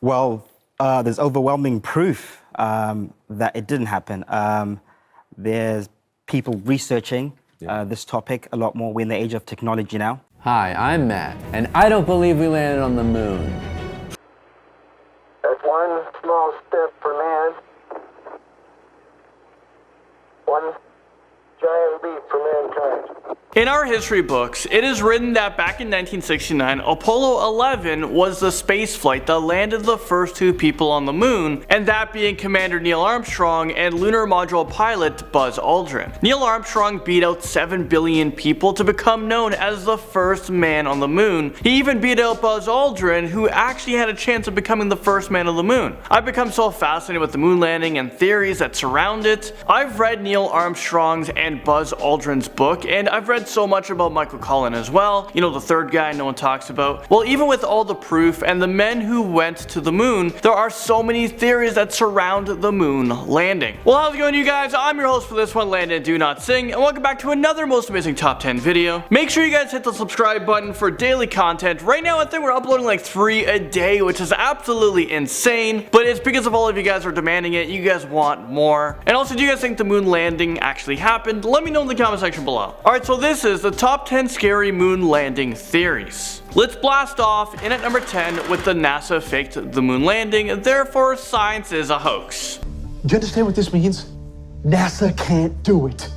Well, there's overwhelming proof that it didn't happen. There's people researching this topic a lot more. We're in the age of technology now. Hi, I'm Matt, and I don't believe we landed on the moon. That's one small step for man, one giant leap for mankind. In our history books, it is written that back in 1969, Apollo 11 was the space flight that landed the first two people on the moon, and that being Commander Neil Armstrong and lunar module pilot Buzz Aldrin. Neil Armstrong beat out 7 billion people to become known as the first man on the moon. He even beat out Buzz Aldrin, who actually had a chance of becoming the first man on the moon. I've become so fascinated with the moon landing and theories that surround it. I've read Neil Armstrong's and Buzz Aldrin's book, and I've read so much about Michael Collin as well, you know, the third guy no one talks about. Well, even with all the proof and the men who went to the moon, there are so many theories that surround the moon landing. Well, how's it going, you guys? I'm your host for this one, Landon Do Not Sing, and welcome back to another most amazing top 10 video. Make sure you guys hit the subscribe button for daily content. Right now I think we're uploading like 3 a day, which is absolutely insane, but it's because of all of you guys are demanding it. You guys want more. And also, do you guys think the moon landing actually happened? Let me know in the comment section below. Alright, so this is the top 10 scary moon landing theories. Let's blast off in at number 10 with the NASA faked the moon landing, therefore science is a hoax. Do you understand what this means? NASA can't do it.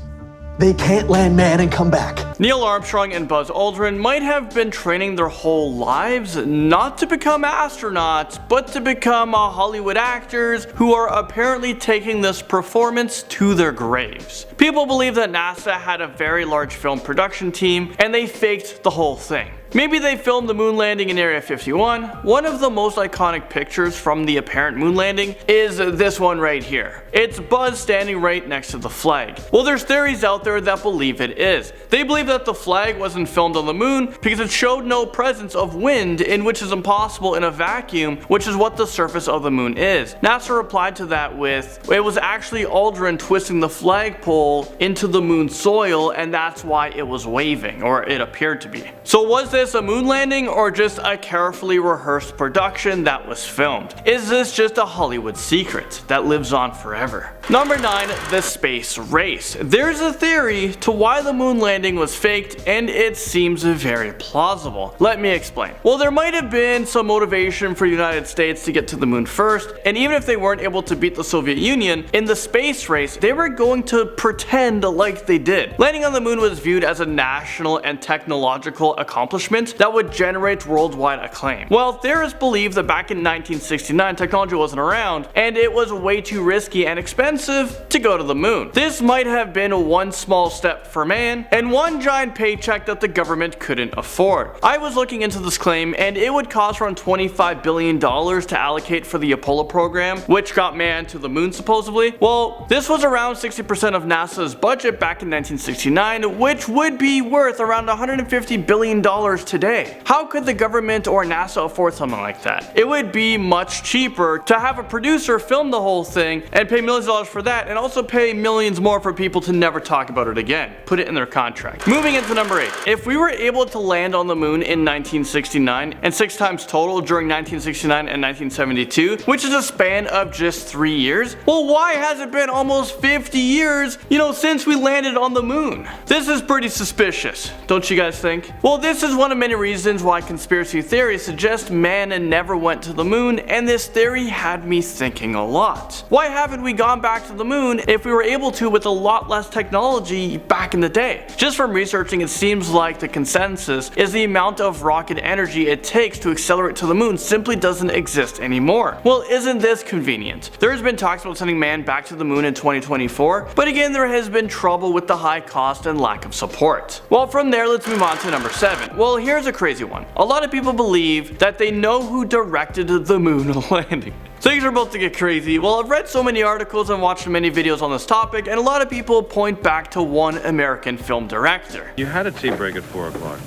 They can't land man and come back. Neil Armstrong and Buzz Aldrin might have been training their whole lives not to become astronauts, but to become Hollywood actors who are apparently taking this performance to their graves. People believe that NASA had a very large film production team and they faked the whole thing. Maybe they filmed the moon landing in Area 51. One of the most iconic pictures from the apparent moon landing is this one right here. It's Buzz standing right next to the flag. Well, there's theories out there that believe it is. They believe that the flag wasn't filmed on the moon because it showed no presence of wind, in which is impossible in a vacuum, which is what the surface of the moon is. NASA replied to that with, it was actually Aldrin twisting the flagpole into the moon soil, and that's why it was waving, or it appeared to be. So was this a moon landing or just a carefully rehearsed production that was filmed? Is this just a Hollywood secret that lives on forever? Number 9, the space race. There's a theory to why the moon landing was faked, and it seems very plausible. Let me explain. Well, there might have been some motivation for the United States to get to the moon first, and even if they weren't able to beat the Soviet Union in the space race, they were going to pretend like they did. Landing on the moon was viewed as a national and technological accomplishment that would generate worldwide acclaim. Well, theorists believe that back in 1969 technology wasn't around and it was way too risky and expensive to go to the moon. This might have been one small step for man and one giant paycheck that the government couldn't afford. I was looking into this claim and it would cost around $25 billion to allocate for the Apollo program, which got man to the moon supposedly. Well, this was around 60% of NASA's budget back in 1969, which would be worth around $150 billion today. How could the government or NASA afford something like that? It would be much cheaper to have a producer film the whole thing and pay millions of dollars for that, and also pay millions more for people to never talk about it again. Put it in their contract. Moving into number 8. If we were able to land on the moon in 1969 and 6 times total during 1969 and 1972, which is a span of just 3 years, well, why has it been almost 50 years, since we landed on the moon? This is pretty suspicious, don't you guys think? Well, this is one of many reasons why conspiracy theories suggest man never went to the moon, and this theory had me thinking a lot. Why haven't we gone back to the moon if we were able to with a lot less technology back in the day? Just from researching, it seems like the consensus is the amount of rocket energy it takes to accelerate to the moon simply doesn't exist anymore. Well, isn't this convenient? There has been talks about sending man back to the moon in 2024, but again, there has been trouble with the high cost and lack of support. Well, from there, let's move on to number 7. Well, here's a crazy one. A lot of people believe that they know who directed the moon landing. Things are about to get crazy. Well, I've read so many articles and watched many videos on this topic, and a lot of people point back to one American film director. You had a tea break at 4 o'clock.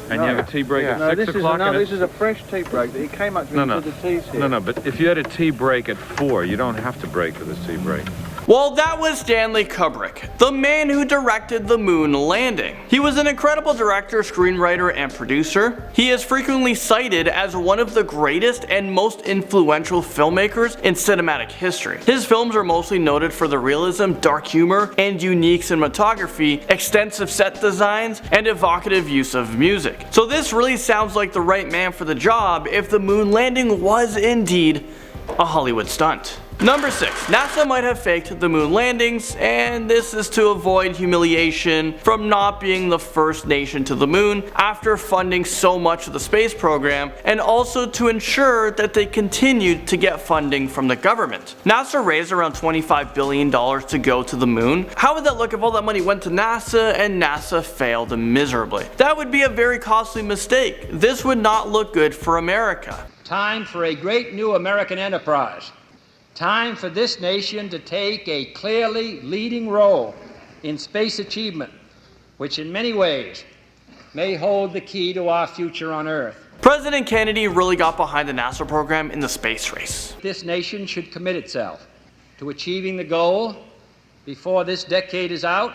And you have a tea break at 6 o'clock? No, this is a fresh tea break. He came up to me and said the tea's here. No, but if you had a tea break at 4, you don't have to break for this tea break. Well, that was Stanley Kubrick, the man who directed the moon landing. He was an incredible director, screenwriter, and producer. He is frequently cited as one of the greatest and most influential filmmakers in cinematic history. His films are mostly noted for the realism, dark humor, and unique cinematography, extensive set designs, and evocative use of music. So this really sounds like the right man for the job if the moon landing was indeed a Hollywood stunt. Number 6. NASA might have faked the moon landings, and this is to avoid humiliation from not being the first nation to the moon after funding so much of the space program, and also to ensure that they continued to get funding from the government. NASA raised around $25 billion to go to the moon. How would that look if all that money went to NASA and NASA failed miserably? That would be a very costly mistake. This would not look good for America. Time for a great new American enterprise. Time for this nation to take a clearly leading role in space achievement, which in many ways may hold the key to our future on Earth. President Kennedy really got behind the NASA program in the space race. This nation should commit itself to achieving the goal, before this decade is out,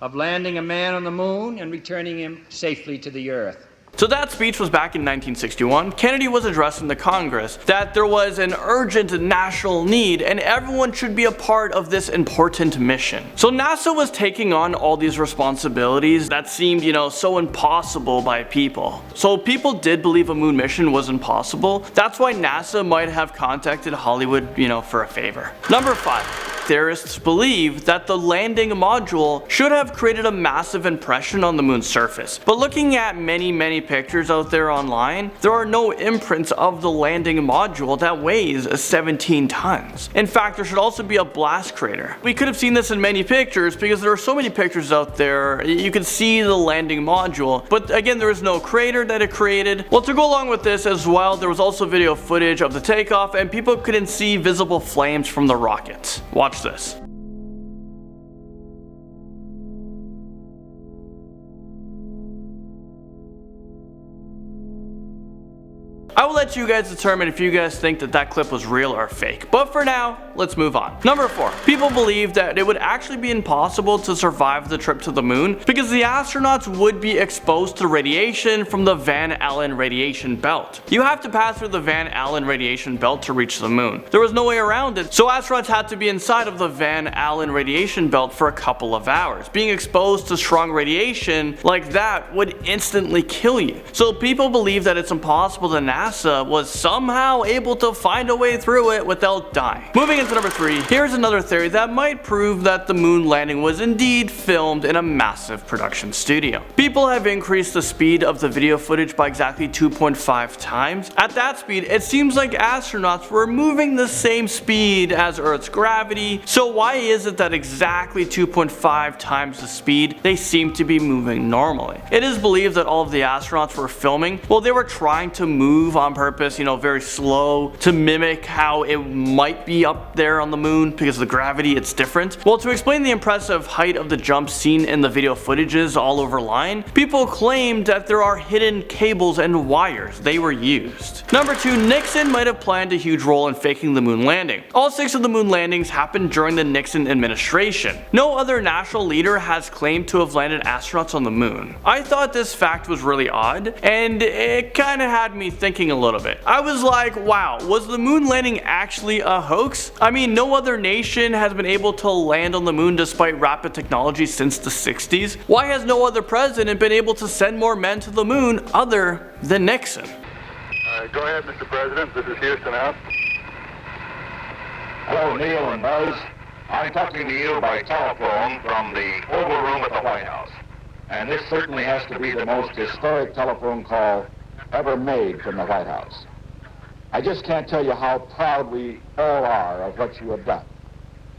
of landing a man on the moon and returning him safely to the Earth. So that speech was back in 1961. Kennedy was addressing the Congress that there was an urgent national need and everyone should be a part of this important mission. So NASA was taking on all these responsibilities that seemed, so impossible by people. So people did believe a moon mission was impossible. That's why NASA might have contacted Hollywood, for a favor. Number 5. Theorists believe that the landing module should have created a massive impression on the moon's surface. But looking at many pictures out there online, there are no imprints of the landing module that weighs 17 tons. In fact, there should also be a blast crater. We could have seen this in many pictures because there are so many pictures out there. You can see the landing module, but again, there is no crater that it created. Well, to go along with this as well, there was also video footage of the takeoff and people couldn't see visible flames from the rocket. Watch this. I will let you guys determine if you guys think that that clip was real or fake, but for now, let's move on. Number 4. People believe that it would actually be impossible to survive the trip to the moon because the astronauts would be exposed to radiation from the Van Allen radiation belt. You have to pass through the Van Allen radiation belt to reach the moon. There was no way around it, so astronauts had to be inside of the Van Allen radiation belt for a couple of hours. Being exposed to strong radiation like that would instantly kill you. So people believe that it's impossible to NASA was somehow able to find a way through it without dying. Moving into number 3, here's another theory that might prove that the moon landing was indeed filmed in a massive production studio. People have increased the speed of the video footage by exactly 2.5 times. At that speed, it seems like astronauts were moving the same speed as Earth's gravity, so why is it that exactly 2.5 times the speed they seem to be moving normally? It is believed that all of the astronauts were filming while they were trying to move on purpose, very slow to mimic how it might be up there on the moon because of the gravity, it's different. Well, to explain the impressive height of the jump seen in the video footages all over line, people claimed that there are hidden cables and wires they were used. Number 2, Nixon might have planned a huge role in faking the moon landing. All 6 of the moon landings happened during the Nixon administration. No other national leader has claimed to have landed astronauts on the moon. I thought this fact was really odd, and it kinda had me thinking a little bit. I was like, wow, was the moon landing actually a hoax? I mean, no other nation has been able to land on the moon despite rapid technology since the 60s. Why has no other president been able to send more men to the moon other than Nixon? Go ahead, Mr. President. This is Houston out. Hello, Neil and Buzz. I'm talking to you by telephone from the Oval Room at the White House. And this certainly has to be the most historic telephone call ever made from the White House. I just can't tell you how proud we all are of what you have done.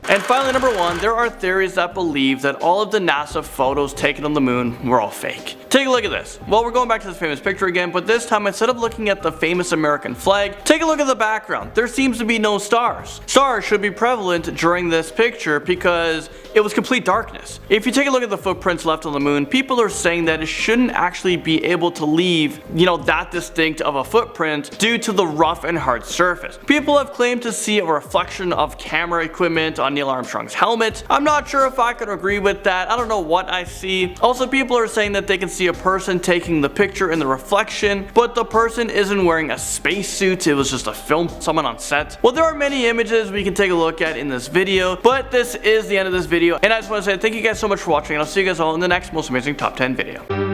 And finally, number 1, there are theories that believe that all of the NASA photos taken on the moon were all fake. Take a look at this. Well, we're going back to this famous picture again, but this time instead of looking at the famous American flag, take a look at the background. There seems to be no stars. Stars should be prevalent during this picture because it was complete darkness. If you take a look at the footprints left on the moon, people are saying that it shouldn't actually be able to leave, that distinct of a footprint due to the rough and hard surface. People have claimed to see a reflection of camera equipment on Neil Armstrong's helmet. I'm not sure if I can agree with that. I don't know what I see. Also, people are saying that they can see a person taking the picture in the reflection, but the person isn't wearing a spacesuit. It was just a film, someone on set. Well, there are many images we can take a look at in this video, but this is the end of this video, and I just want to say thank you guys so much for watching, and I'll see you guys all in the next most amazing top 10 video.